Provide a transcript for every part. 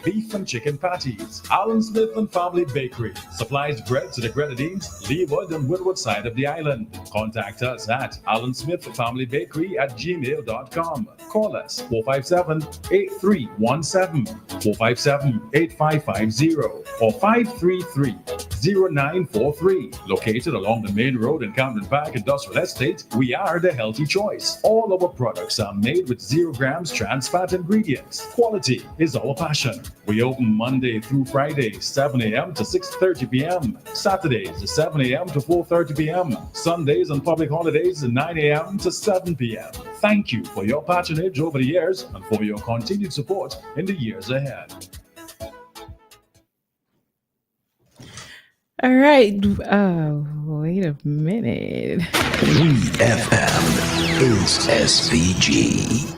beef and chicken patties. Alan Smith and Family Bakery supplies bread to the Grenadines, Leeward and Woodward side of the island. Contact us at alansmithfamilybakery@gmail.com. Call us 457-8317, 457-8550, or 533-0943. Located along the main road in Camden Park Industrial Estate, we are the healthy choice. All our products are made with 0 grams trans fat ingredients. Quality is our passion. We open Monday through Friday, 7 a.m. to 6:30 p.m. Saturdays, 7 a.m. to 4:30 p.m. Sundays and public holidays, 9 a.m. to 7 p.m. Thank you for your patronage over the years and for your continued support in the years ahead. All right. Wait a minute. FM is SVG.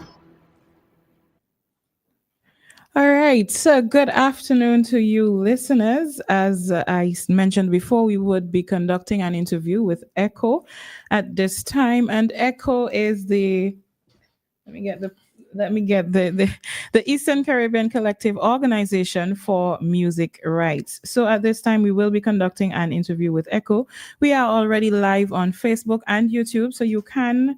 All right. So good afternoon to you listeners. As I mentioned before, we would be conducting an interview with ECCO at this time. And ECCO is the Eastern Caribbean Collective Organization for Music Rights. So at this time, we will be conducting an interview with ECCO. We are already live on Facebook and YouTube, so you can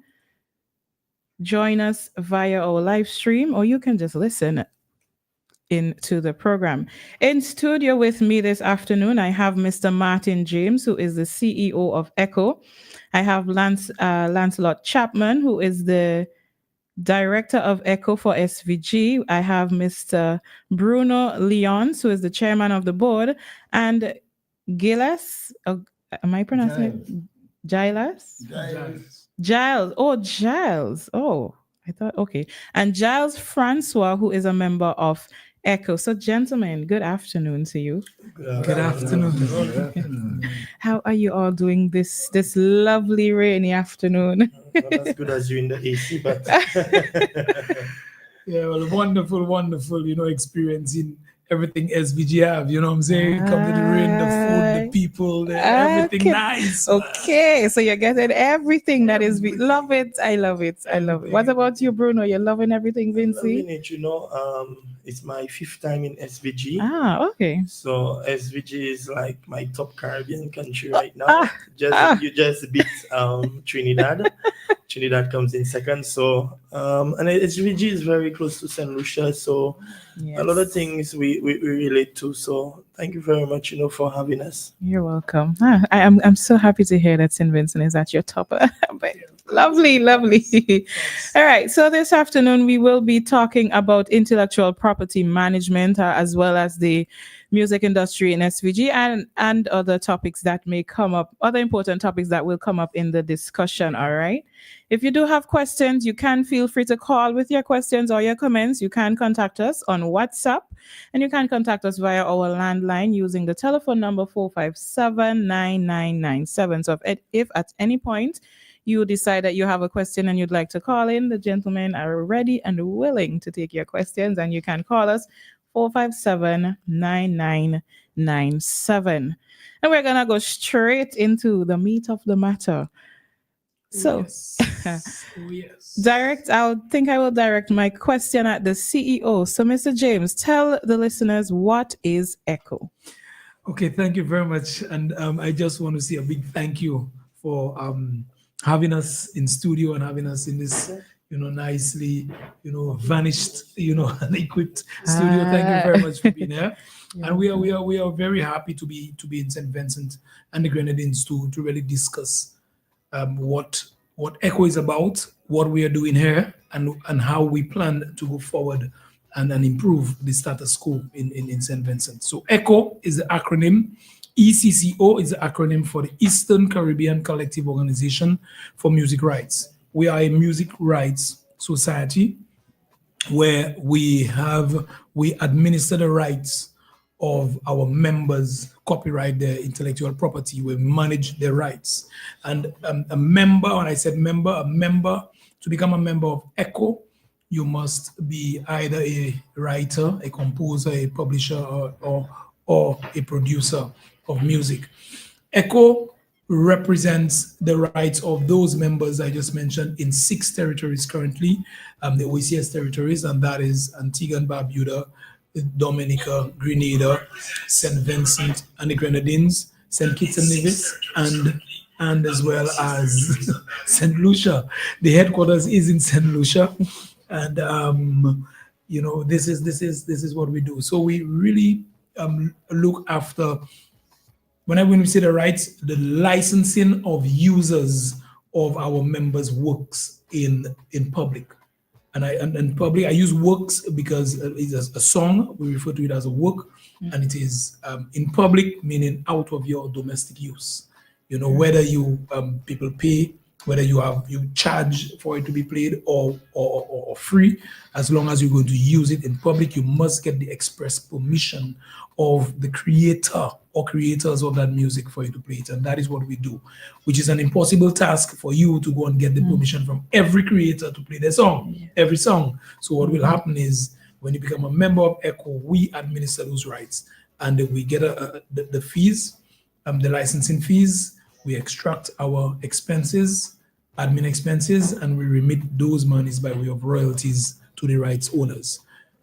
join us via our live stream, or you can just listen into the program. In studio with me this afternoon, I have Mr. Martin James, who is the CEO of ECCO. I have Lancelot Chapman, who is the Director of ECCO for SVG. I have Mr. Bruno Leons, who is the Chairman of the board, and Gilles, am I pronouncing it? Giles? Giles. Oh, Giles. Oh, I thought, okay. And Giles Francois, who is a member of ECCO. So, gentlemen, good afternoon to you. Good afternoon. How are you all doing this lovely rainy afternoon? Not as good as you in the AC, but yeah, well, wonderful, experiencing everything SVG have, you know what I'm saying? Come to the rain, the food, the people, everything nice. Okay, so you're getting everything that is, love it. I love it. What about you, Bruno? You're loving everything, Vinci? Loving it, it's my 5th time in SVG. Okay. So SVG is like my top Caribbean country right now. You just beat Trinidad. Trinidad comes in second. So and SVG is very close to St. Lucia. So yes, a lot of things we relate to. So thank you very much, for having us. You're welcome. I'm so happy to hear that St. Vincent is at your top. Lovely. All right. So this afternoon, we will be talking about intellectual property management, as well as the music industry in SVG and other topics that may come up, other important topics that will come up in the discussion. All right. If you do have questions, you can feel free to call with your questions or your comments. You can contact us on WhatsApp, and you can contact us via our landline using the telephone number 457-9997. So if at any point you decide that you have a question and you'd like to call in, the gentlemen are ready and willing to take your questions, and you can call us 457-9997. And we're going to go straight into the meat of the matter. So, yes. I will direct my question at the CEO. So, Mr. James, tell the listeners, what is ECCO? Okay, thank you very much. And I just want to say a big thank you for having us in studio and having us in this, nicely, vanished, and equipped studio. Thank you very much for being here. Yeah. And we are very happy to be in St. Vincent and the Grenadines to really discuss what ECCO is about, what we are doing here, and how we plan to go forward and improve the status quo in St. Vincent. So ECCO is the acronym. ECCO is the acronym for the Eastern Caribbean Collective Organization for Music Rights. We are a music rights society where we administer the rights of our members, copyright their intellectual property, we manage their rights. And a member, when I said member, to become a member of ECCO, you must be either a writer, a composer, a publisher, or a producer of music. ECCO represents the rights of those members I just mentioned in 6 territories currently, the OECS territories, and that is Antigua and Barbuda, Dominica, Grenada, St. Vincent and the Grenadines, St. Kitts and Nevis, and as well as St. Lucia. The headquarters is in St. Lucia, and this is what we do. So we really look after, when we say the rights, the licensing of users of our members' works in public. And public, I use works because it's a song. We refer to it as a work, and it is in public, meaning out of your domestic use. Whether you people pay, whether you charge for it to be played or free, as long as you're going to use it in public, you must get the express permission of the creator or creators of that music for you to play it. And that is what we do, which is an impossible task for you to go and get the permission from every creator to play their song, every song. So what will happen is, when you become a member of ECCO, we administer those rights, and we get the fees, the licensing fees. We extract our expenses, admin expenses, and we remit those monies by way of royalties to the rights owners.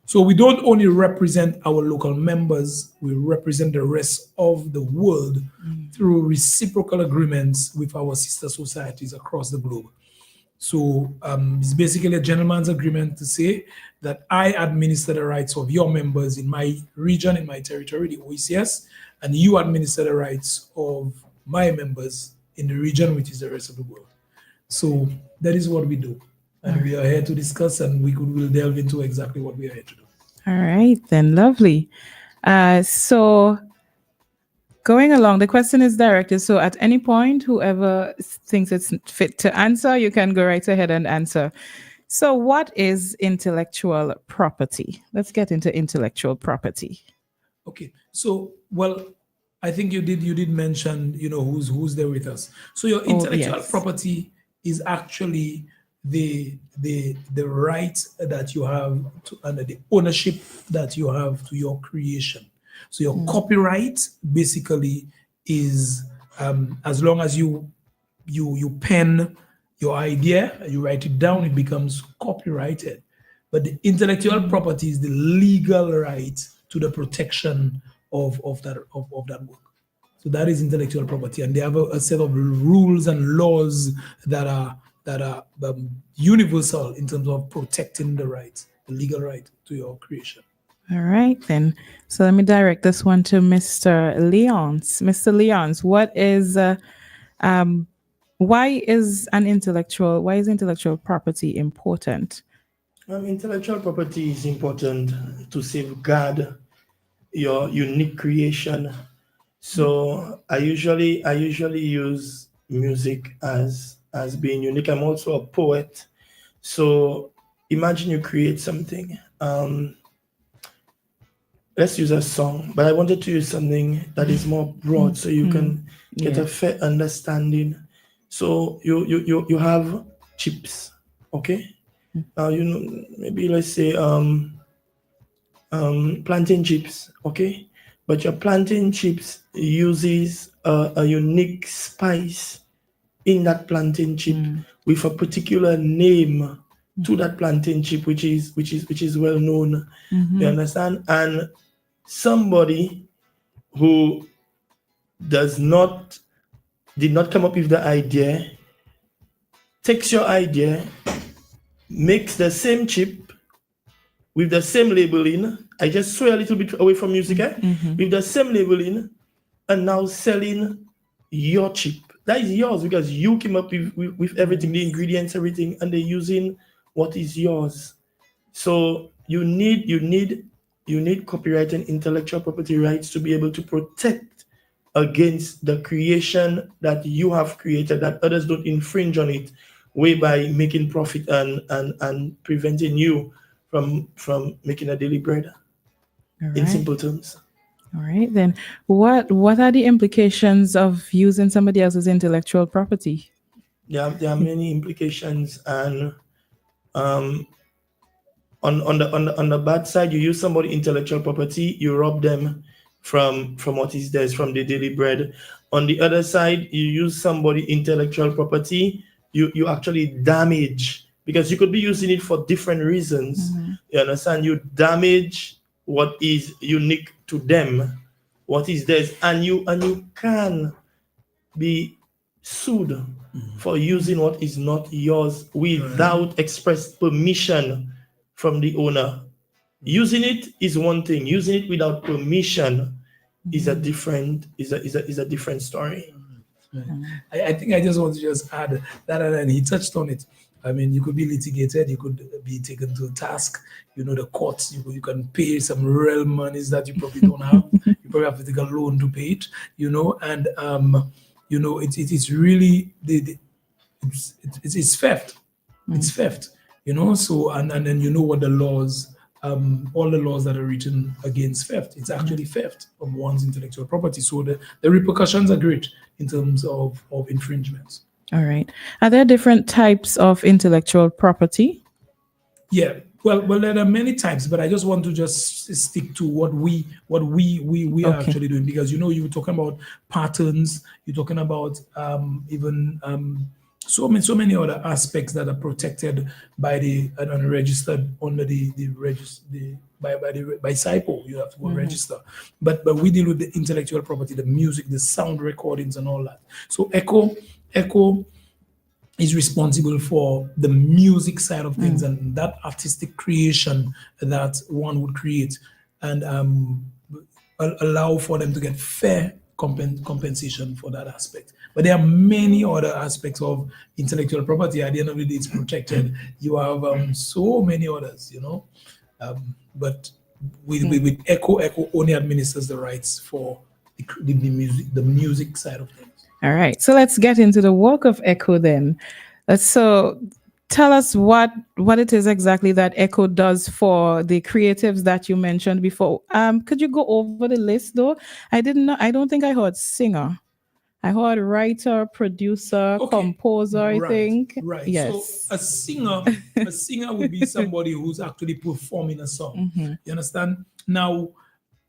So we don't only represent our local members, we represent the rest of the world through reciprocal agreements with our sister societies across the globe. So it's basically a gentleman's agreement to say that I administer the rights of your members in my region, in my territory, the OECS, and you administer the rights of my members in the region, which is the rest of the world. So that is what we do. And we are here to discuss, and will delve into exactly what we are here to do. All right, then, lovely. So going along, the question is directed. So at any point, whoever thinks it's fit to answer, you can go right ahead and answer. So what is intellectual property? Let's get into intellectual property. Okay, so, well, I think you did mention, who's there with us. So your intellectual property is actually the right that you have to, and the ownership that you have to your creation. So your copyright basically is, as long as you pen your idea, you write it down, it becomes copyrighted. But the intellectual property is the legal right to the protection of that work. So that is intellectual property, and they have a set of rules and laws that are universal in terms of protecting the legal right to your creation. All right, then. So let me direct this one to Mr. Leons. Mr. Leons, why is intellectual property important? Intellectual property is important to safeguard your unique creation. So I usually use music as being unique. I'm also a poet. So imagine you create something. Let's use a song, but I wanted to use something that is more broad so you can get a fair understanding. So you have chips, okay? Maybe let's say plantain chips, okay? But your plantain chips uses a unique spice in that plantain chip with a particular name to that plantain chip, which is well known. You understand? And somebody who did not come up with the idea takes your idea, makes the same chip with the same labeling. I just sway a little bit away from music, with the same labeling, and now selling your chip. That is yours because you came up with everything, the ingredients, everything, and they're using what is yours. So you need copyright and intellectual property rights to be able to protect against the creation that you have created, that others don't infringe on it, whereby making profit and preventing you from making a daily bread. Right. In simple terms. All right, then what are the implications of using somebody else's intellectual property? There are many implications, and on the bad side, you use somebody's intellectual property, you rob them from what is theirs, from the daily bread. On the other side, you use somebody's intellectual property, you actually damage, because you could be using it for different reasons. You understand? You damage what is unique to them, what is theirs, and you can be sued for using what is not yours without express permission from the owner. Using it is one thing. Using it without permission is a different story. I think I just want to just add that, and he touched on it. I mean, you could be litigated, you could be taken to task, the courts, you can pay some real monies that you probably don't have. You probably have to take a loan to pay it, and it's really it's theft. It's theft, so and then what the laws, all the laws that are written against theft, it's actually theft of one's intellectual property. So the repercussions are great in terms of infringements. All right. Are there different types of intellectual property? Yeah. Well, there are many types, but I just want to just stick to what we are actually doing, because you were talking about patterns, you're talking about even so many other aspects that are protected by the unregistered under the by SIPO. You have to go register, but we deal with the intellectual property, the music, the sound recordings, and all that. So ECCO is responsible for the music side of things and that artistic creation that one would create, and allow for them to get fair compensation for that aspect. But there are many other aspects of intellectual property. At the end of the day, it's protected. You have so many others, but with ECCO only administers the rights for the music side of things. All right, so let's get into the work of ECCO then. So tell us what it is exactly that ECCO does for the creatives that you mentioned before. Could you go over the list though? I don't think I heard singer. I heard writer, producer, composer, I think. Right. Yes. So a singer would be somebody who's actually performing a song. You understand? Now,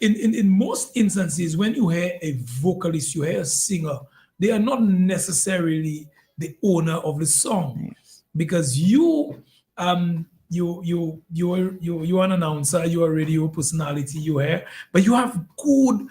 in most instances, when you hear a vocalist, you hear a singer, they are not necessarily the owner of the song, because you're an announcer, you're a radio personality, but you have good,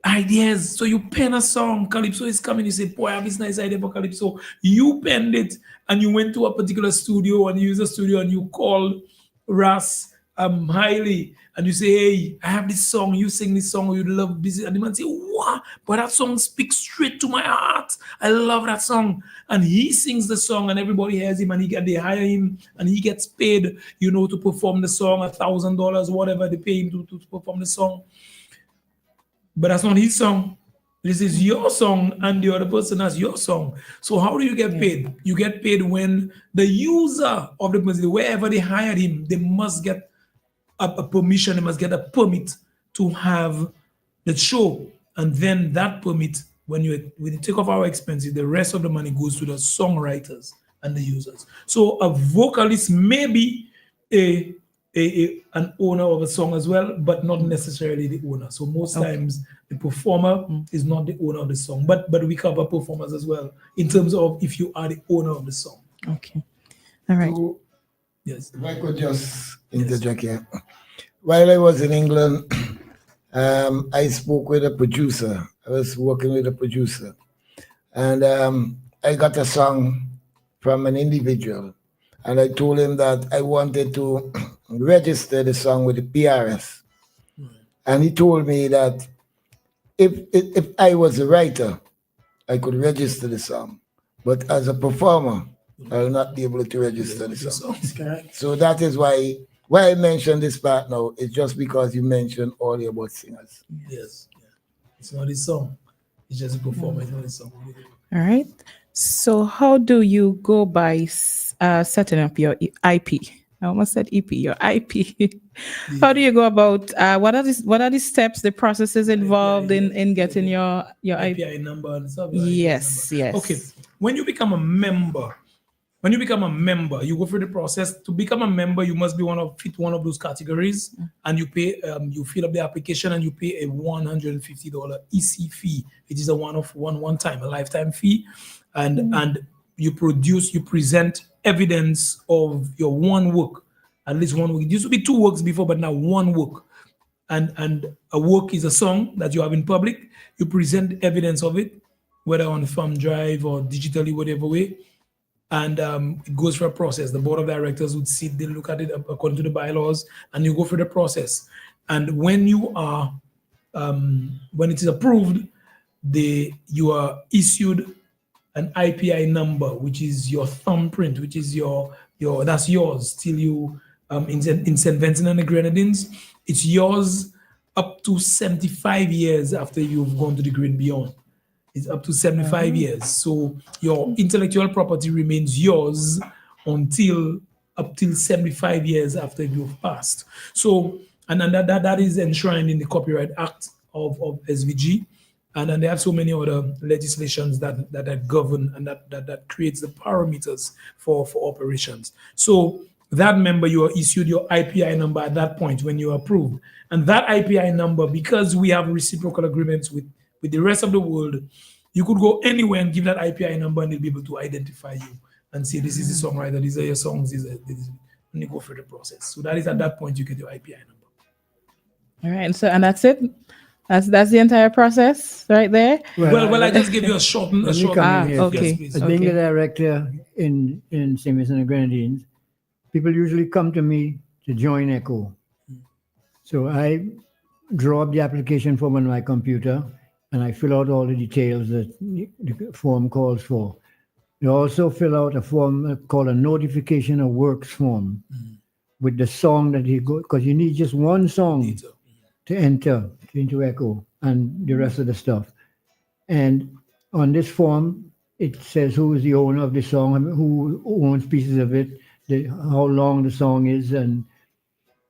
ideas. So you pen a song, Calypso is coming, you say, boy, I have this nice idea for Calypso. You penned it and you went to a particular studio and you use a studio and you call Ras Hailey and you say, hey, I have this song, you sing this song, you'd love this. And the man say, what? But that song speaks straight to my heart. I love that song. And he sings the song and everybody hears him and they hire him and he gets paid, to perform the song, $1,000, whatever they pay him to perform the song. But that's not his song. This is your song and the other person has your song. So how do you get paid? You get paid when the user of the music, wherever they hired him, they must get a permission, they must get a permit to have the show. And then that permit, when you take off our expenses, the rest of the money goes to the songwriters and the users. So a vocalist may be an owner of a song as well, but not necessarily the owner. So most times the performer is not the owner of the song, but we cover performers as well in terms of if you are the owner of the song. Okay. All right. So, Yes. if I could just interject here. While I was in England, I spoke with a producer. I was working with a producer. And I got a song from an individual. And I told him that I wanted to register the song with the PRS. And he told me that if I was a writer, I could register the song. But as a performer, I will not be able to register the song. So that is why I mentioned this part now. It's just because you mentioned earlier about singers. Yes. Yeah. It's not his song. It's just a performer. It's not his song. All right. So how do you go by setting up your IP? I almost said EP, your IP. How do you go about, what are the steps, the processes involved in getting your IP? API number and stuff. Yes. Okay. When you become a member, you go through the process. To become a member, you must be fit one of those categories, and you pay. You fill up the application and you pay a $150 EC fee. It is a one-time, a lifetime fee, and you present evidence of your one work at least one work. It used to be 2 works before, but now 1 work. And a work is a song that you have in public. You present evidence of it, whether on thumb drive or digitally, whatever way. And it goes through a process. The board of directors would sit, they look at it according to the bylaws, and you go through the process. And when you are, when it is approved, you are issued an IPI number, which is your thumbprint, which is that's yours till you in St. Vincent and the Grenadines. It's yours up to 75 years after you've gone to the great beyond. It's up to 75 years. So your intellectual property remains yours up till 75 years after you've passed. So, and that is enshrined in the Copyright Act of SVG. And then they have so many other legislations that govern and that creates the parameters for operations. So that member, you are issued your IPI number at that point when you are approved. And that IPI number, because we have reciprocal agreements with the rest of the world, you could go anywhere and give that IPI number and they'll be able to identify you and say, this is the songwriter, these are your songs, and you go through the process. So that is at that point you get your IPI number. All right, so and that's it. That's the entire process right there. Well, I just give you a short. Okay. Yes, please. As being the director in St. Vincent and the Grenadines, people usually come to me to join ECCO. So I draw up the application form on my computer and I fill out all the details that the form calls for. You also fill out a form called a notification of works form with the song that you go, because you need just one song to enter into ECCO and the rest of the stuff. And on this form, it says who is the owner of the song, who owns pieces of it, how long the song is, and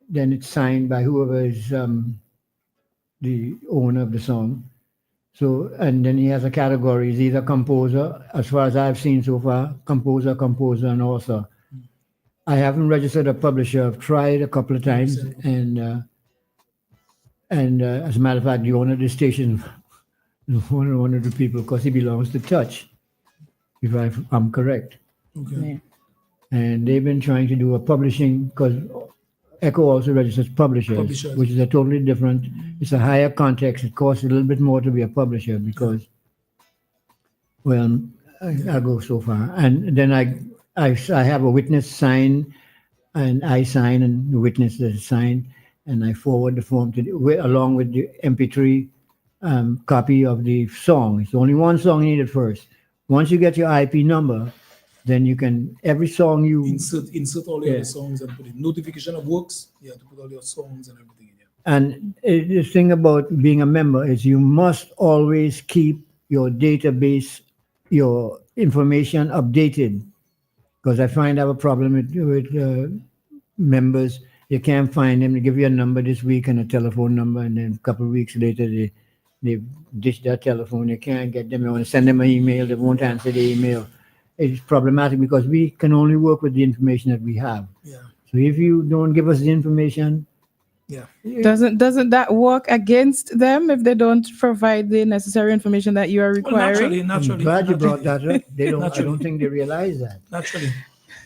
then it's signed by whoever is the owner of the song. So, and then he has a category. He's either composer, as far as I've seen so far, composer, and author. I haven't registered a publisher. I've tried a couple of times, and as a matter of fact, the owner of the station is one of the people, because he belongs to Touch, if I'm correct. Okay. And they've been trying to do a publishing, because ECCO also registers publishers, which is a totally different, it's a higher context. It costs a little bit more to be a publisher because, well, I'll go so far. And then I have a witness sign, and I sign, and the witness is signed, and I forward the form along with the MP3 copy of the song. It's only one song needed first. Once you get your IP number, then you can, every song you insert all your songs and put in notification of works. You have to put all your songs and everything in there. And the thing about being a member is you must always keep your database, your information updated. Because I find I have a problem with members. You can't find them. They give you a number this week and a telephone number, and then a couple of weeks later they dish their telephone. You can't get them. You want to send them an email, they won't answer the email. It's problematic because we can only work with the information that we have. Yeah. So if you don't give us the information, doesn't that work against them if they don't provide the necessary information that you are requiring? Naturally. I'm glad you brought that up. They don't. I don't think they realize that. Naturally.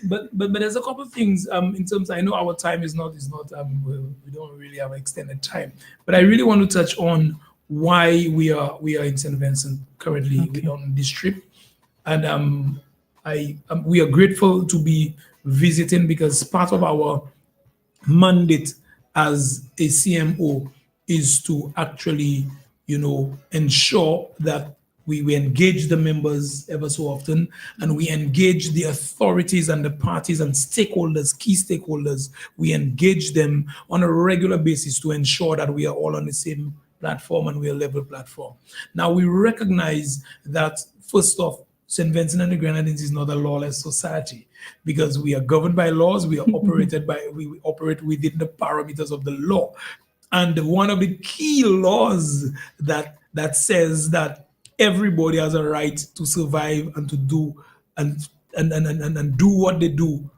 But there's a couple of things in terms. I know our time is not we don't really have extended time, but I really want to touch on why we are in St. Vincent currently on this trip, and we are grateful to be visiting because part of our mandate as a CMO is to actually, ensure that we engage the members ever so often, and we engage the authorities and the parties and stakeholders, key stakeholders. We engage them on a regular basis to ensure that we are all on the same platform and we are level platform. Now, we recognize that, first off, St. Vincent and the Grenadines is not a lawless society because we are governed by laws. We operate within the parameters of the law. And one of the key laws that says that everybody has a right to survive and to do and do what they do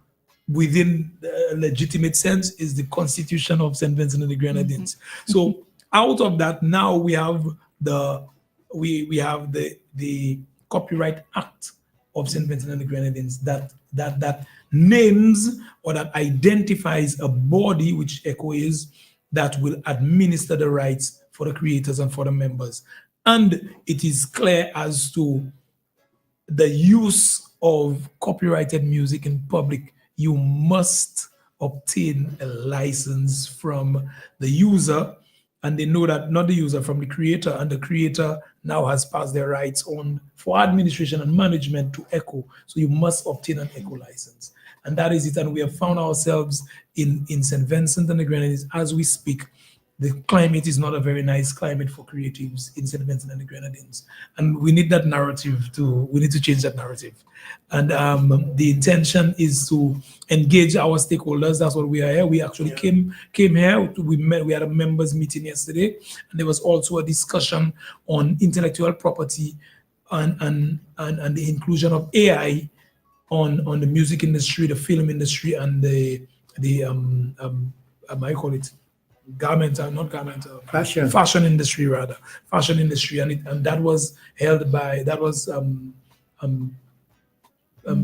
within a legitimate sense is the Constitution of St. Vincent and the Grenadines. So out of that, now we have the Copyright Act of St. Vincent and the Grenadines that names or that identifies a body, which ECCO is, that will administer the rights for the creators and for the members. And it is clear as to the use of copyrighted music in public. You must obtain a license from the user, and they know that, not the user, from the creator, and the creator now has passed their rights on for administration and management to ECCO. So you must obtain an ECCO license. And that is it. And we have found ourselves in St. Vincent and the Grenadines as we speak. The climate is not a very nice climate for creatives in St. Vincent and the Grenadines. And we need that narrative we need to change that narrative. And the intention is to engage our stakeholders. That's what we are here. We actually came here, we had a members meeting yesterday, and there was also a discussion on intellectual property and the inclusion of AI on the music industry, the film industry, and the I call it fashion industry, rather, and that was held by,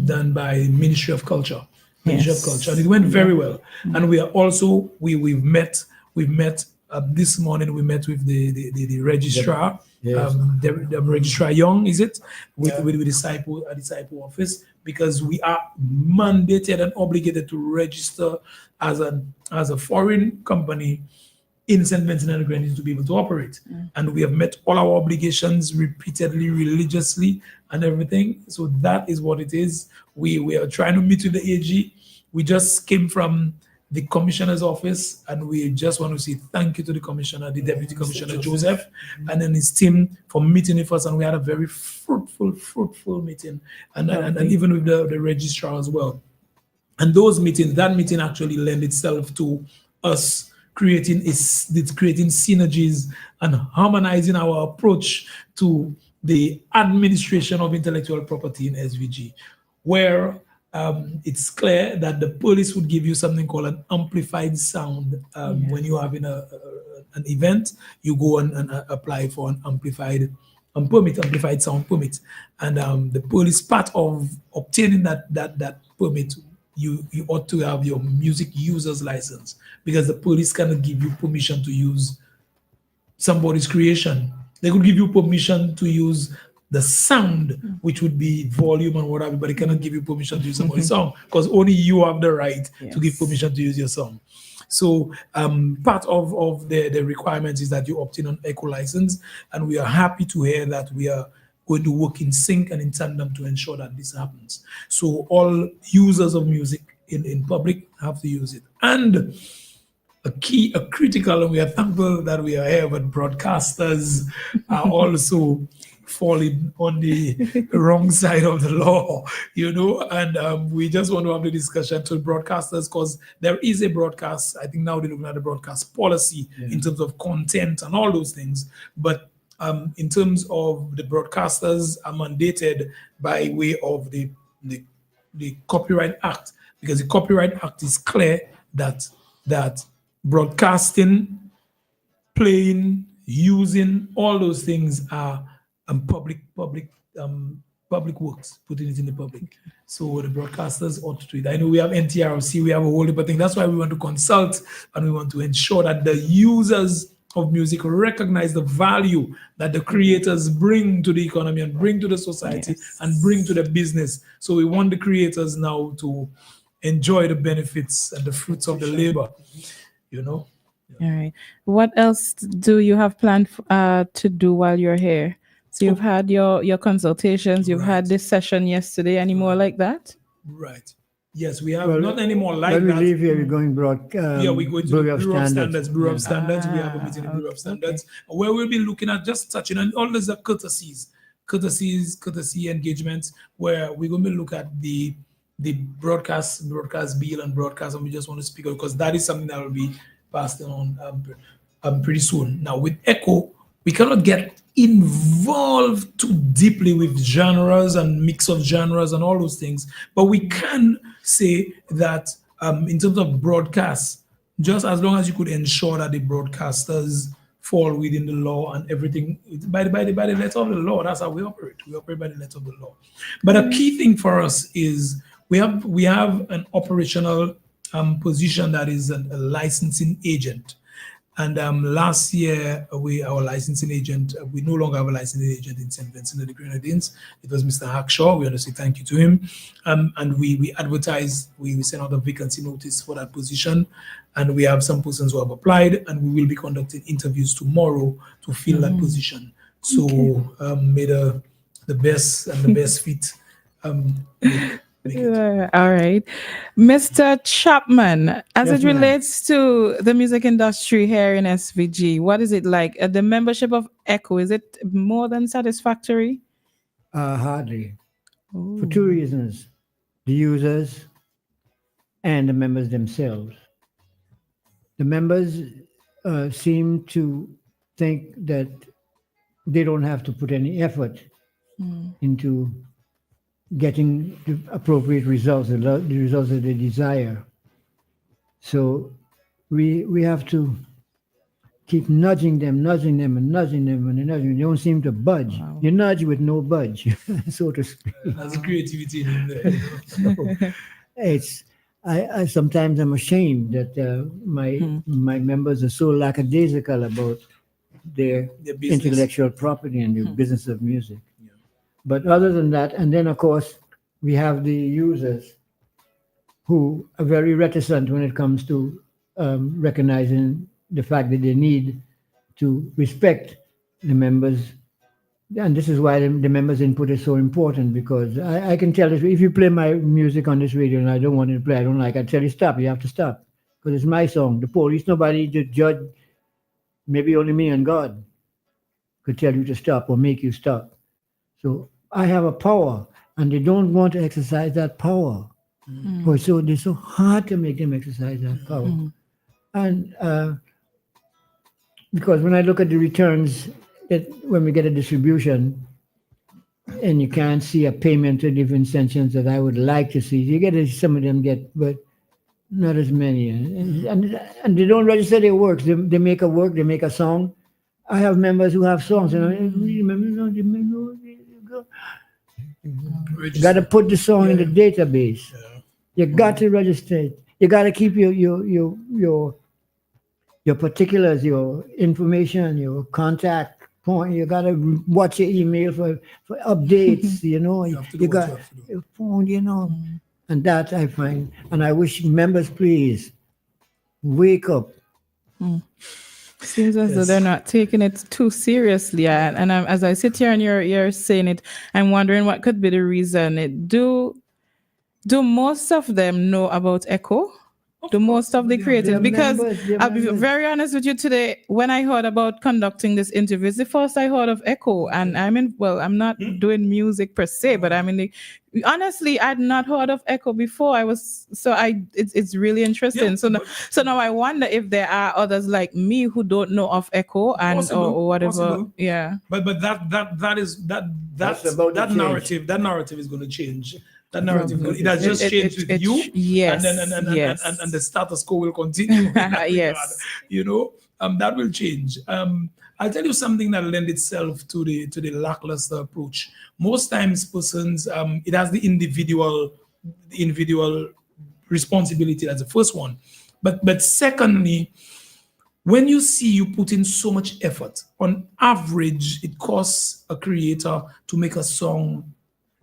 done by Ministry of Culture. And it went very well. And we are also we've met this morning. We met with the registrar, the registrar Young, is it, with the disciple office, because we are mandated and obligated to register as a foreign company in St. Vincent and the Grenadines to be able to operate. And we have met all our obligations repeatedly, religiously, and everything. So that is what it is. We are trying to meet with the AG. We just came from the commissioner's office, and we just want to say thank you to the commissioner, the deputy commissioner Joseph, and then his team for meeting with us. And we had a very fruitful meeting, and even with the registrar as well. And that meeting actually lent itself to us creating synergies and harmonizing our approach to the administration of intellectual property in SVG, where it's clear that the police would give you something called an amplified sound. When you're having an event, you go and apply for an amplified sound permit. And the police, part of obtaining that permit, you ought to have your music user's license, because the police cannot give you permission to use somebody's creation. They could give you permission to use the sound, which would be volume and whatever, but they cannot give you permission to use somebody's song, because only you have the right to give permission to use your song. So part of the requirements is that you obtain an ECCO license, and we are happy to hear that we are going to work in sync and in tandem to ensure that this happens. So all users of music in public have to use it. And a critical, and we are thankful that we are here, but broadcasters are also falling on the wrong side of the law, and we just want to have the discussion to broadcasters, because there is a broadcast, I think now they're looking at the broadcast policy in terms of content and all those things, but in terms of the broadcasters are mandated by way of the Copyright Act, because the Copyright Act is clear that broadcasting, playing, using, all those things are public works, putting it in the public. So the broadcasters ought to do it. I know we have NTRC, we have a whole heap thing. That's why we want to consult, and we want to ensure that the users of music recognize the value that the creators bring to the economy and bring to the society and bring to the business. So we want the creators now to enjoy the benefits and the fruits of the labor, All right. What else do you have planned to do while you're here? So you've had your consultations, you've had this session yesterday. Any more like that? Right. Yes, we have not anymore like when that. When we leave here, we're going we go to the Bureau of Standards. Bureau of Standards. We have a meeting in the Bureau of Standards where we'll be looking at just touching on all these courtesy engagements, where we're going to look at the broadcast bill and broadcast, and we just want to speak because that is something that will be passed on pretty soon. Now with ECCO, we cannot get involved too deeply with genres and mix of genres and all those things, but we can say that in terms of broadcast, just as long as you could ensure that the broadcasters fall within the law and everything by the letter of the law. That's how we operate. We operate by the letter of the law. But a key thing for us is we have an operational position that is a licensing agent. And last year, our licensing agent, we no longer have a licensing agent in St. Vincent and the Grenadines. It was Mr. Hackshaw. We want to say thank you to him. And we advertised, we sent out a vacancy notice for that position. And we have some persons who have applied, and we will be conducting interviews tomorrow to fill that position. So may the best and the best fit. All right. Mr. Chapman, as Yes, it ma'am. relates to the music industry here in SVG, what is it like? The membership of ECCO, is it more than satisfactory? Hardly. For two reasons: the users and the members themselves. The members seem to think that they don't have to put any effort into getting the appropriate results, the results that they desire. So we have to keep nudging them, and nudging them, and they don't seem to budge. Wow. You nudge with no budge, so to speak. There's creativity in there. So I sometimes I'm ashamed that my members are so lackadaisical about their business. intellectual property and the business of music. But other than that, and then of course we have the users who are very reticent when it comes to recognizing the fact that they need to respect the members. And this is why the members' input is so important, because I can tell if you play my music on this radio and I don't want to play, I don't like, I tell you stop, you have to stop. Because it's my song. The police, nobody to judge, maybe only me and God could tell you to stop or make you stop. So I have a power, and they don't want to exercise that power. So it's so hard to make them exercise that power. And because when I look at the returns, when we get a distribution, and you can't see a payment to different sections that I would like to see. You get some of them get, but not as many. And they don't register their works. They make a work, they make a song. I have members who have songs, and you got to put the song in the database. You got to register it. You got to keep your particulars, your information, your contact point. You got to watch your email for updates. You got your phone. And that I find, and I wish members please wake up. Seems as though they're not taking it too seriously. And as I sit here and you're saying it, I'm wondering what could be the reason. Do most of them know about ECCO? Do most of the creators? Because I'll be very honest with you today, when I heard about conducting this interview, it's the first I heard of ECCO. And I'm not doing music per se, but honestly, I'd not heard of ECCO before. It's really interesting. Yeah, so now I wonder if there are others like me who don't know of ECCO or whatever. Possible. Yeah. But that narrative. That narrative is going to change. That narrative, it has just changed with you. Yes. And the status quo will continue. Yes. That will change. I'll tell you something that lends itself to the lackluster approach. Most times persons, it has the individual responsibility as the first one. But secondly, when you see you put in so much effort, on average, it costs a creator to make a song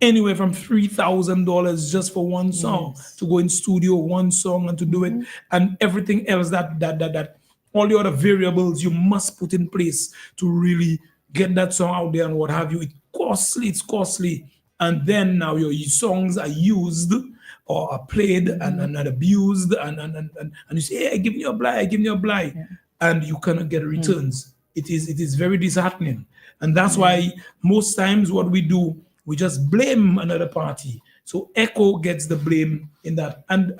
anywhere from $3,000 just for one song, to go in studio, one song, and to do it, and everything else that all the other variables you must put in place to really get that song out there and what have you. It's costly. And then now your songs are used or are played and abused, and you say, hey, give me a blight, and you cannot get returns. It is very disheartening. And that's why most times what we do, we just blame another party. So ECCO gets the blame in that. And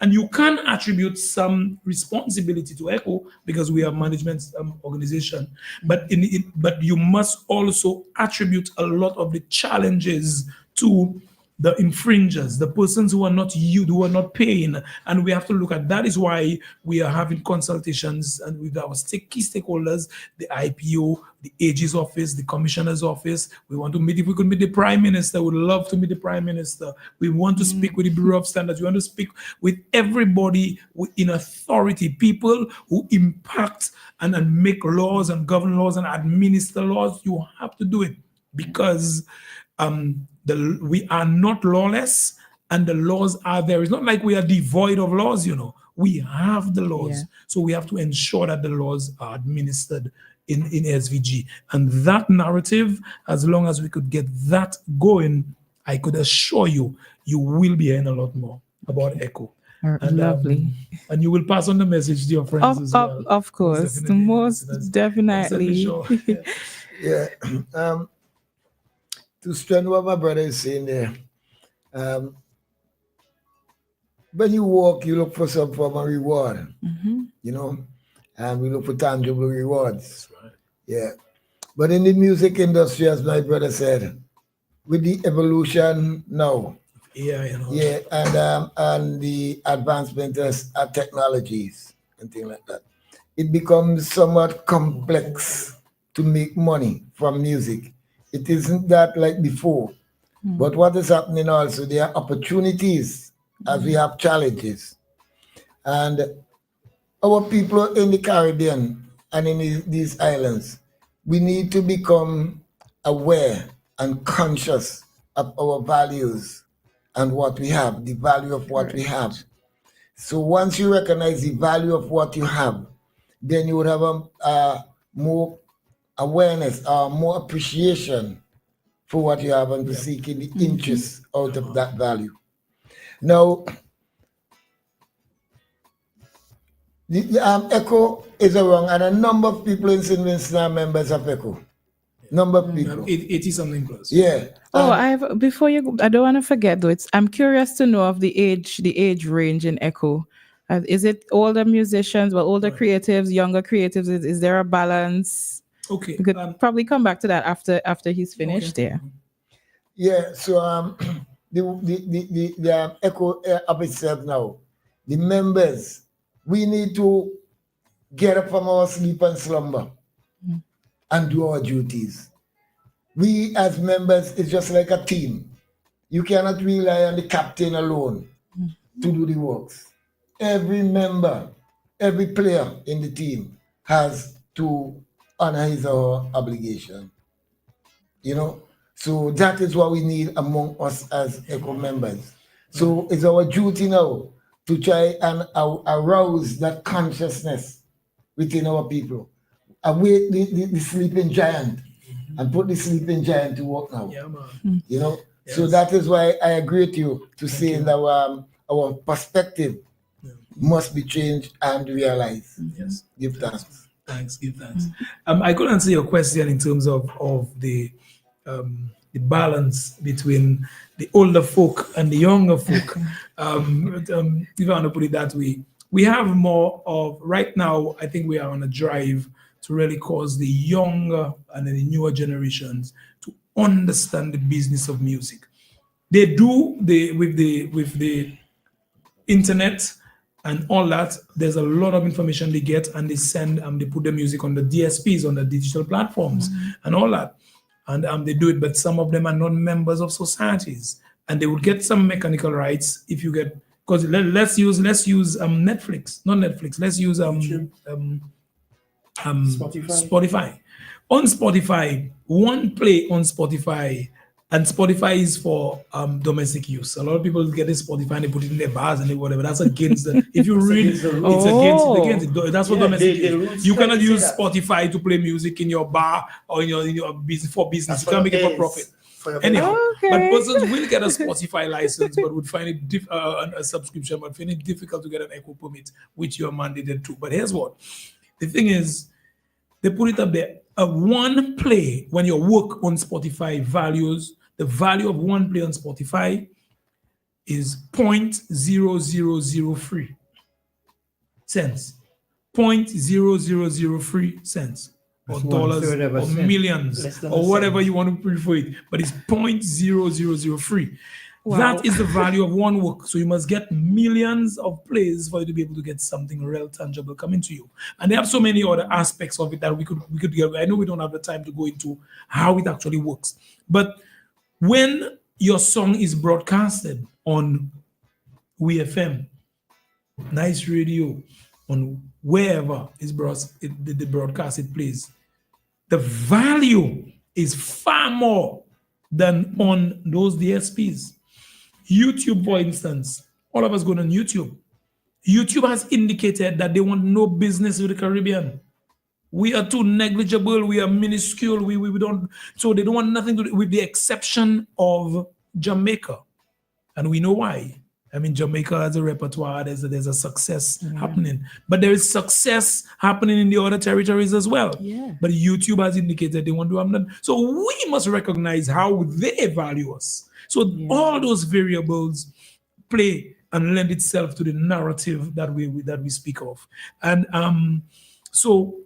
you can attribute some responsibility to ECCO because we are management organization. But you must also attribute a lot of the challenges to the infringers, the persons who are not who are not paying, and we have to look at that. Is why we are having consultations and with our key stakeholders, the IPO, the AG's office, the commissioner's office. We want to meet. If we could meet the prime minister, we would love to meet the prime minister. We want to speak with the Bureau of Standards. We want to speak with everybody in authority, people who impact and make laws and govern laws and administer laws. You have to do it because we are not lawless and the laws are there. It's not like we are devoid of laws, We have the laws. Yeah. So we have to ensure that the laws are administered in SVG. And that narrative, as long as we could get that going, I could assure you, you will be hearing a lot more about ECCO. And, lovely. And you will pass on the message to your friends as well. Of course, most definitely. Sure. Yeah. To strengthen what my brother is saying there, when you walk, you look for some form of reward, and we look for tangible rewards. That's right. Yeah. But in the music industry, as my brother said, with the evolution now, and the advancement of technologies and things like that, it becomes somewhat complex to make money from music. It isn't that like before. But what is happening also, there are opportunities as we have challenges. And our people in the Caribbean and in these islands, we need to become aware and conscious of our values and what we have, the value of what we have. So once you recognize the value of what you have, then you would have a more awareness, more appreciation for what you have and to seeking the interest out of that value. Now, the ECCO is around, and a number of people in St. Vincent are members of ECCO. Number of people. 80 something plus. Yeah. Before you go, I don't want to forget though. I'm curious to know of the age range in ECCO. Is it older musicians, older creatives, younger creatives? Is there a balance? Okay. We could probably come back to that after he's finished there. Yeah, so the ECCO of itself now, the members, we need to get up from our sleep and slumber and do our duties. We as members, it's just like a team. You cannot rely on the captain alone to do the works. Every member, every player in the team has to honor his or her obligation. So that is what we need among us as ECCO members. So it's our duty now to try and arouse that consciousness within our people. Awake the sleeping giant and put the sleeping giant to work now. Yeah, man. Yes. So that is why I agree with you to say that our perspective must be changed and realized. Yes. Give thanks. Give thanks. I could answer your question in terms of the balance between the older folk and the younger folk. If I want to put it that way, we have more of, right now, I think we are on a drive to really cause the younger and the newer generations to understand the business of music. They do with the internet and all that. There's a lot of information they get, and they send they put the music on the DSPs, on the digital platforms, and all that. And they do it, but some of them are not members of societies, and they would get some mechanical rights if you get. Because let's use Netflix, not Netflix. Let's use Spotify. On Spotify, one play on Spotify, and Spotify is for domestic use. A lot of people get this Spotify and they put it in their bars and whatever. That's against the. If you read, it's against it. That's what domestic use. You cannot use Spotify to play music in your bar or in your business for business. You can't make it for profit. Anyhow, but persons will get a Spotify license, but would find it a subscription, but find it difficult to get an ECCO permit, which you are mandated to. But here's what the thing is: they put it up there. One play when your work on Spotify values the value of one play on Spotify is 0.0003 cents, 0.0003 cents. Or dollars or millions or whatever you want to prefer it, but it's 0.0003. Wow. That is the value of one work. So you must get millions of plays for you to be able to get something real tangible coming to you. And they have so many other aspects of it that we could get. I know we don't have the time to go into how it actually works. But when your song is broadcasted on WeFM, Nice Radio, on wherever the broadcast it plays, the value is far more than on those DSPs. YouTube, for instance, all of us go on YouTube. YouTube has indicated that they want no business with the Caribbean. We are too negligible. We are minuscule. We don't. So they don't want nothing to do with the exception of Jamaica, and we know why. I mean, Jamaica has a repertoire. There's a success happening, but there is success happening in the other territories as well. Yeah. But YouTube has indicated they want to have them. So we must recognize how they value us. So all those variables play and lend itself to the narrative that we speak of, and so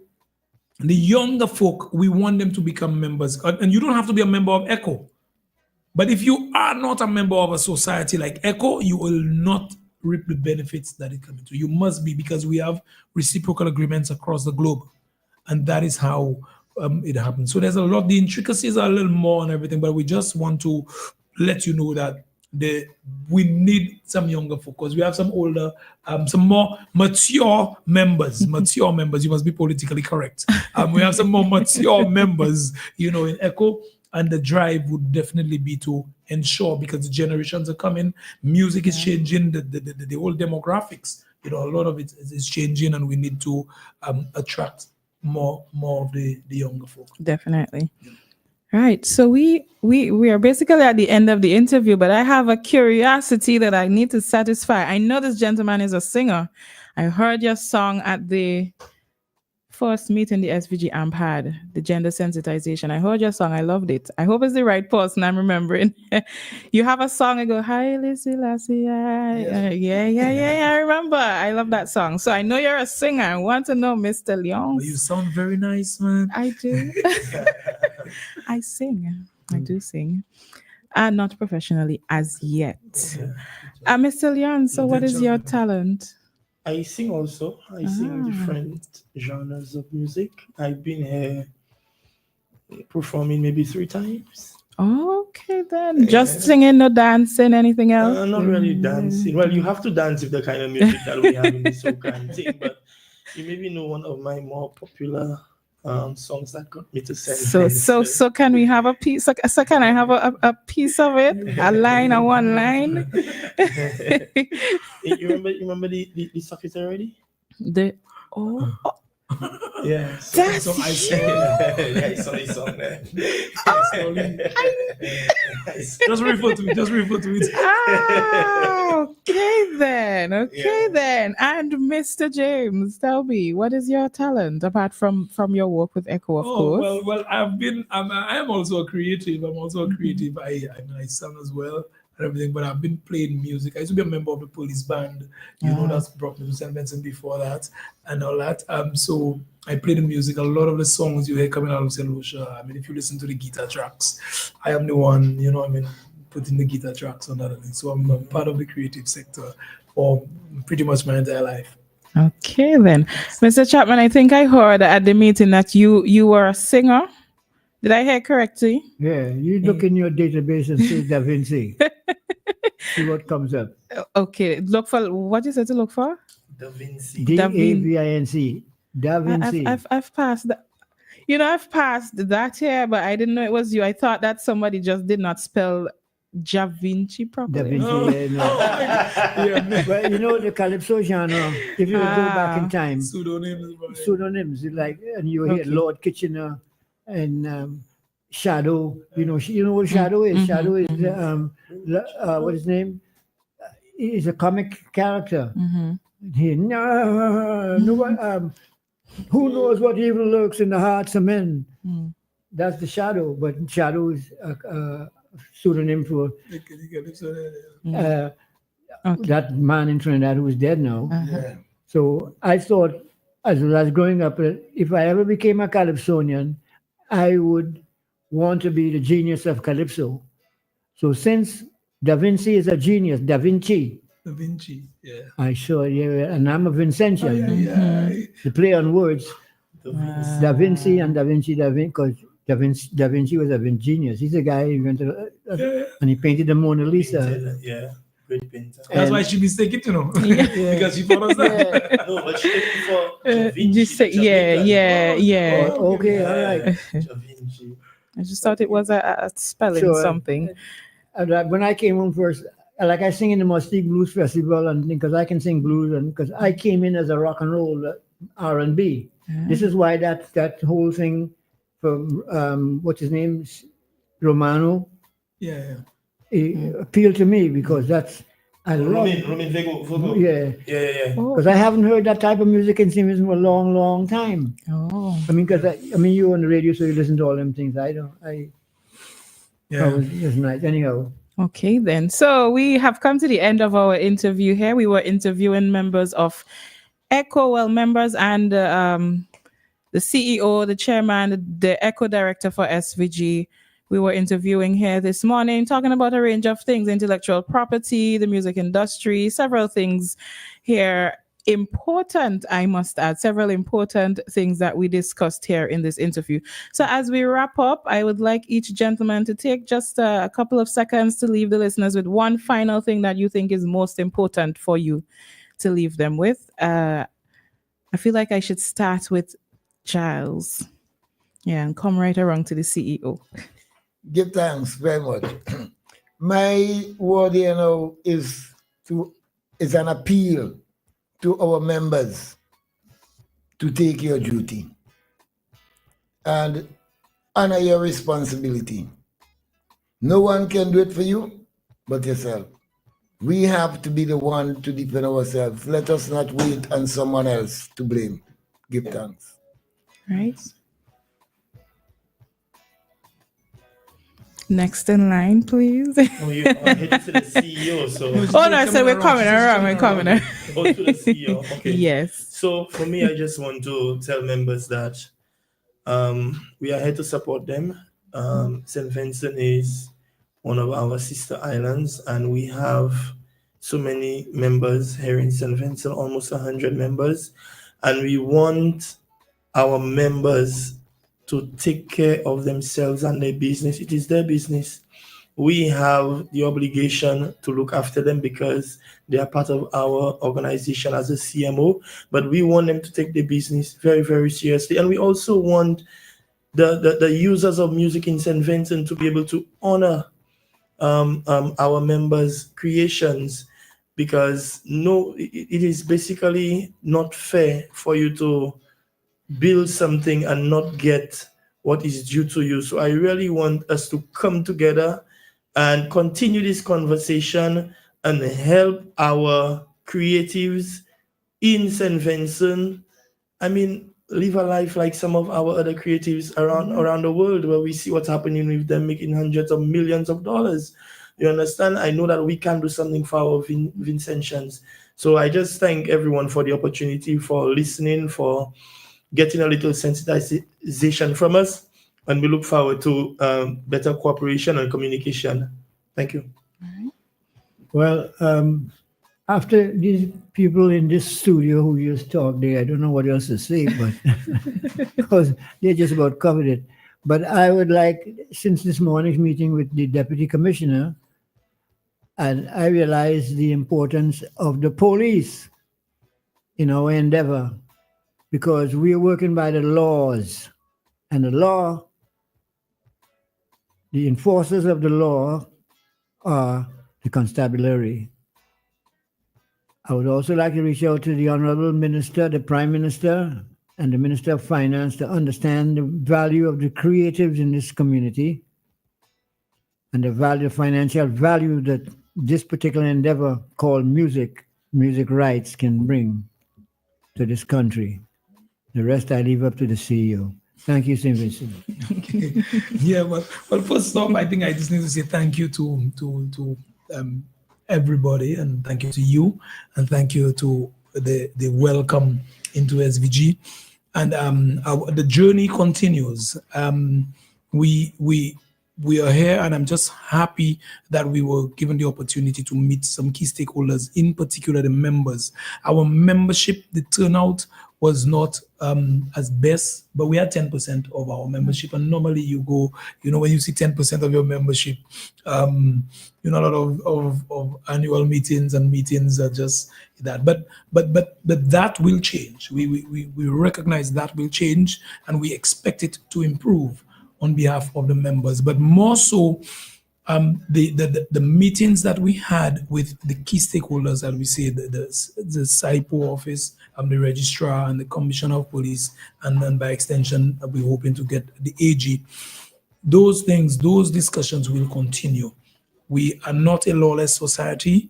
the younger folk, we want them to become members, and you don't have to be a member of ECCO. But if you are not a member of a society like ECCO, you will not reap the benefits that it comes to. You must be, because we have reciprocal agreements across the globe. And that is how it happens. So there's a lot, the intricacies are a little more and everything, but we just want to let you know that we need some younger folk, because we have some older, some more mature members. Mature members, you must be politically correct. We have some more mature members, in ECCO. And the drive would definitely be to ensure, because the generations are coming, music is changing, the whole demographics, a lot of it is changing, and we need to attract more of the younger folk. Definitely. Right. So we are basically at the end of the interview, but I have a curiosity that I need to satisfy. I know this gentleman is a singer. I heard your song at the first meeting the SVG AMP had, the gender sensitization. I heard your song. I loved it. I hope it's the right person I'm remembering. You have a song. I go, hi, Lissy Lassie. Yeah. I remember. I love that song. So I know you're a singer. I want to know, Mr. Leon. Well, you sound very nice, man. I do. I sing. I do sing. Not professionally as yet. Mr. Leon, so what is your talent? I sing also. I sing different genres of music. I've been here performing maybe 3 times. Okay, then. Just singing, no dancing, anything else? Not really dancing. Well, you have to dance with the kind of music that we have in the soca and thing, but you maybe know one of my more popular songs that got me to send. So can we have a piece? So can I have a piece of it? A line, a one line? You remember the suffix already? Yeah. That's so I you. I saw the song there. Just refer to it. Okay then. And Mr. James, tell me, what is your talent apart from your work with ECCO, of course? Well, I am also a creative. I'm also a creative. I sing as well and everything, but I've been playing music. I used to be a member of the police band, that's brought me to St. Vincent before that and all that. So I played the music. A lot of the songs you hear coming out of St. Lucia, I mean, if you listen to the guitar tracks, I am the one, putting the guitar tracks on that thing. So I'm a part of the creative sector for pretty much my entire life. Okay then. Mr. Chapman, I think I heard at the meeting that you were a singer. Did I hear correctly? Yeah, you look in your database and say Da Vinci. See what comes up. Okay, look for what you said to look for? Da Vinci. DAVINC. Da Vinci. I've passed that. I've passed that here, but I didn't know it was you. I thought that somebody just did not spell Da Vinci properly. Da Vinci, no. But the calypso genre, if you go back in time, pseudonyms, and you hear Lord Kitchener and Shadow. You know what Shadow is? Shadow is what is his name? He's a comic character. Who knows what evil lurks in the hearts of men? That's the Shadow, but Shadow is a pseudonym for that man in Trinidad who is dead now. So I thought, as I was growing up, if I ever became a Calypsonian, I would want to be the genius of Calypso. So since Da Vinci is a genius. Da Vinci. Da Vinci. Yeah. I saw it, yeah, and I'm a Vincentian. The play on words. Da Vinci and Da Vinci, because Da Vinci was a genius. He's a guy who went to, and he painted the Mona Lisa. Yeah, great painter. That's why she mistaken, because she thought us that. No, but she looking for Da Vinci. Yeah. Oh, okay, all right. Da Vinci. I just thought it was a spelling something. When I came home first, like I sing in the Mustique Blues Festival, and because I can sing blues, and because I came in as a rock and roll R&B. This is why that whole thing from what's his name, Romano, appealed to me, because that's I love Roman Vego. Yeah. Because I haven't heard that type of music in Simmons for a long, long time. Oh. I mean, you on the radio, so you listen to all them things. I don't. It's nice. Anyhow. Okay, then. So we have come to the end of our interview here. We were interviewing members of ECCO, members and the CEO, the chairman, the ECCO director for SVG. We were interviewing here this morning, talking about a range of things: intellectual property, the music industry, several things here. Important, I must add, several important things that we discussed here in this interview. So as we wrap up, I would like each gentleman to take just a couple of seconds to leave the listeners with one final thing that you think is most important for you to leave them with. I feel like I should start with Giles. Yeah, and come right around to the CEO. Give thanks very much. My word here now is an appeal to our members to take your duty and honor your responsibility. No one can do it for you but yourself. We have to be the one to defend ourselves. Let us not wait on someone else to blame. Give thanks. Right. Next in line, please. Oh, you are headed to the CEO, so. Oh, no, I said we're coming around. Oh, to the CEO, okay. Yes. So for me, I just want to tell members that we are here to support them. St. Vincent is one of our sister islands, and we have so many members here in St. Vincent, almost 100 members, and we want our members to take care of themselves and their business. It is their business. We have the obligation to look after them because they are part of our organization as a CMO, but we want them to take their business very, very seriously. And we also want the users of music in St. Vincent to be able to honor our members' creations, because it is basically not fair for you to build something and not get what is due to you. So I really want us to come together and continue this conversation and help our creatives in St. Vincent. I mean, live a life like some of our other creatives around the world, where we see what's happening with them making hundreds of millions of dollars. You understand? I know that we can do something for our Vincentians. So I just thank everyone for the opportunity, for listening, for getting a little sensitization from us, and we look forward to better cooperation and communication. Thank you. Well, after these people in this studio who just talked there, I don't know what else to say, but because they just about covered it. But I would like, since this morning's meeting with the Deputy Commissioner, and I realized the importance of the police in our endeavor, because we are working by the laws, and the law, the enforcers of the law are the constabulary. I would also like to reach out to the Honorable Minister, the Prime Minister, and the Minister of Finance to understand the value of the creatives in this community and the financial value that this particular endeavor called music rights can bring to this country. The rest I leave up to the CEO. Thank you, St. Vincent. Yeah, well, first off, I think I just need to say thank you to everybody, and thank you to you, and thank you to the welcome into SVG. And the journey continues. We we are here, and I'm just happy that we were given the opportunity to meet some key stakeholders, in particular the members. Our membership, the turnout was not as best, but we had 10% of our membership. And normally you go, when you see 10% of your membership, a lot of annual meetings are just that. But that will change. We recognize that will change, and we expect it to improve on behalf of the members. But more so, the meetings that we had with the key stakeholders, as we say, the SIPO office, the registrar and the commissioner of police, and then by extension, we're hoping to get the AG. Those discussions will continue. We are not a lawless society.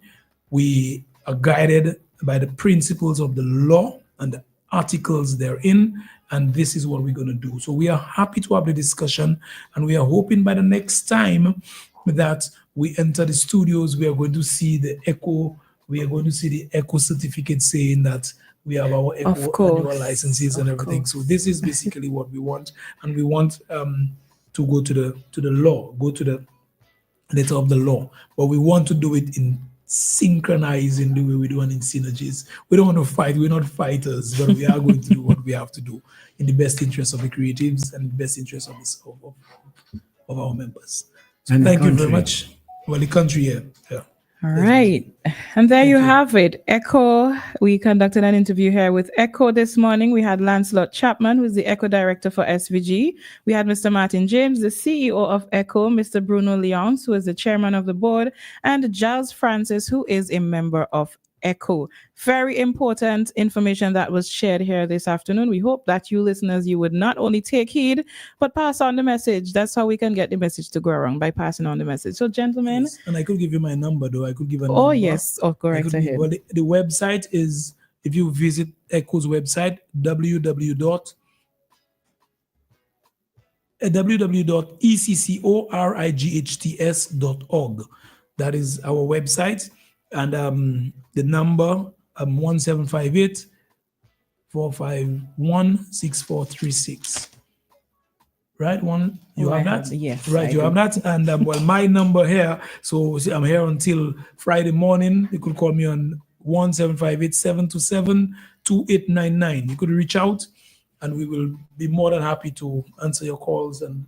We are guided by the principles of the law and the articles therein, and this is what we're going to do. So we are happy to have the discussion, and we are hoping by the next time that we enter the studios, we are going to see the ECCO, we are going to see the ECCO certificate saying that we have our ECCO annual licenses and everything. So this is basically what we want, and we want to go to the law, go to the letter of the law, but we want to do it in synchronizing the way we do and in synergies. We don't want to fight. We're not fighters, but we are going to do what we have to do in the best interest of the creatives and the best interest of our members. So and thank you very much. Well, the country here. Yeah. All right. And there you have it. ECCO. We conducted an interview here with ECCO this morning. We had Lancelot Chapman, who's the ECCO director for SVG. We had Mr. Martin James, the CEO of ECCO, Mr. Bruno Leons, who is the chairman of the board, and Giles Francis, who is a member of ECCO. Very important information that was shared here this afternoon. We hope that you listeners, you would not only take heed, but pass on the message. That's how we can get the message to go around, by passing on the message. So, gentlemen. Yes. And I could give you my number, though. I could give a number. Oh, yes. Oh, go right ahead. Well, the website is, if you visit ECCO's website, www.ECCORIGHTS.org. That is our website. And the number 1758 451 6436. Right? You have that? Yes. Right, you have that. And well, my number here, so I'm here until Friday morning. You could call me on 1758 727 2899. You could reach out, and we will be more than happy to answer your calls and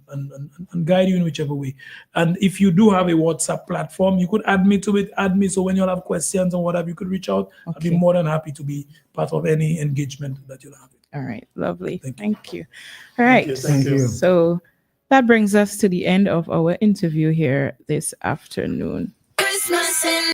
guide you in whichever way. And if you do have a WhatsApp platform, you could add me to it, so when you'll have questions or whatever, you could reach out. Okay. I'll be more than happy to be part of any engagement that you'll have. All right, lovely. Thank you. All right. Thank you. So that brings us to the end of our interview here this afternoon. Christmas in